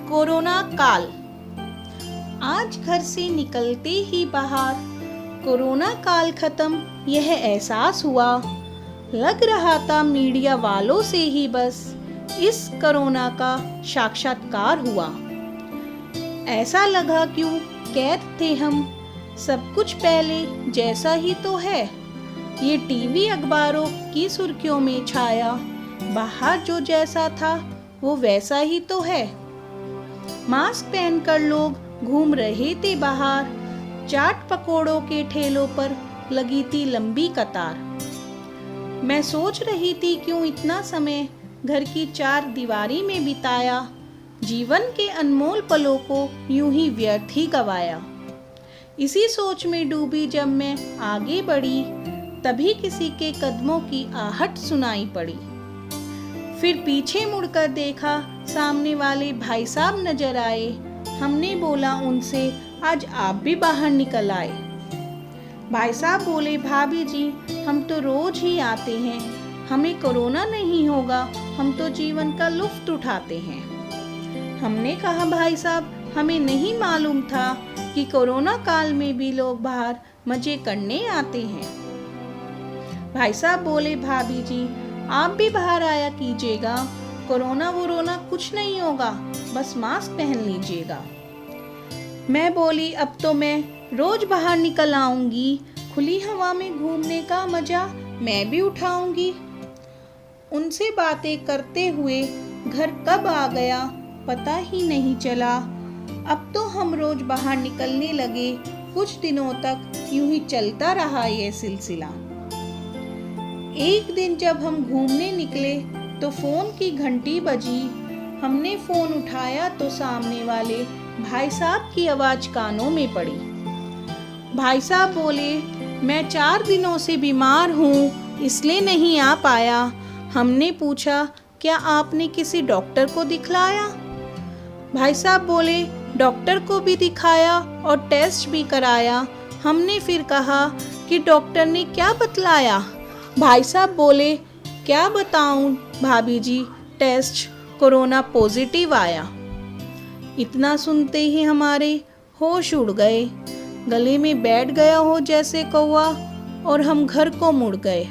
Corona काल। आज घर से निकलते ही बाहर कोरोना काल खत्म यह एहसास हुआ। लग रहा था मीडिया वालों से ही बस इस कोरोना का साक्षात्कार हुआ। ऐसा लगा क्यों कैद थे हम, सब कुछ पहले जैसा ही तो है। ये टीवी अखबारों की सुर्खियों में छाया, बाहर जो जैसा था वो वैसा ही तो है। मास्क पहनकर लोग घूम रहे थे बाहर, चाट पकोड़ों के ठेलों पर लगी थी लंबी कतार। मैं सोच रही थी क्यों इतना समय घर की चार दीवारी में बिताया, जीवन के अनमोल पलों को यूं ही व्यर्थ ही गवाया। इसी सोच में डूबी जब मैं आगे बढ़ी, तभी किसी के कदमों की आहट सुनाई पड़ी। फिर पीछे मुड़कर देखा, सामने वाले भाई साहब नजर आए। हमने बोला उनसे, आज आप भी बाहर निकल आए। भाई साहब बोले, भाभी जी हम तो रोज ही आते हैं, हमें कोरोना नहीं होगा, हम तो जीवन का लुत्फ उठाते हैं। हमने कहा, भाई साहब हमें नहीं मालूम था कि कोरोना काल में भी लोग बाहर मजे करने आते हैं। भाई साहब बोले, भाभी जी आप भी बाहर आया कीजिएगा, कोरोना वोरोना कुछ नहीं होगा, बस मास्क पहन लीजिएगा। मैं बोली, अब तो मैं रोज बाहर निकल आऊंगी, खुली हवा में घूमने का मजा मैं भी उठाऊंगी। उनसे बातें करते हुए घर कब आ गया पता ही नहीं चला। अब तो हम रोज बाहर निकलने लगे, कुछ दिनों तक यूं ही चलता रहा यह सिलसिला। एक दिन जब हम घूमने निकले तो फोन की घंटी बजी। हमने फोन उठाया तो सामने वाले भाई साहब की आवाज कानों में पड़ी। भाई साहब बोले, मैं 4 दिनों से बीमार हूँ इसलिए नहीं आ पाया। हमने पूछा, क्या आपने किसी डॉक्टर को दिखलाया? भाई साहब बोले, डॉक्टर को भी दिखाया और टेस्ट भी कराया। हमने फिर कहा कि डॉक्टर ने क्या बतलाया? भाई साहब बोले, क्या बताऊं भाभी जी, टेस्ट कोरोना पॉजिटिव आया। इतना सुनते ही हमारे होश उड़ गए, गले में बैठ गया हो जैसे कौवा, और हम घर को मुड़ गए।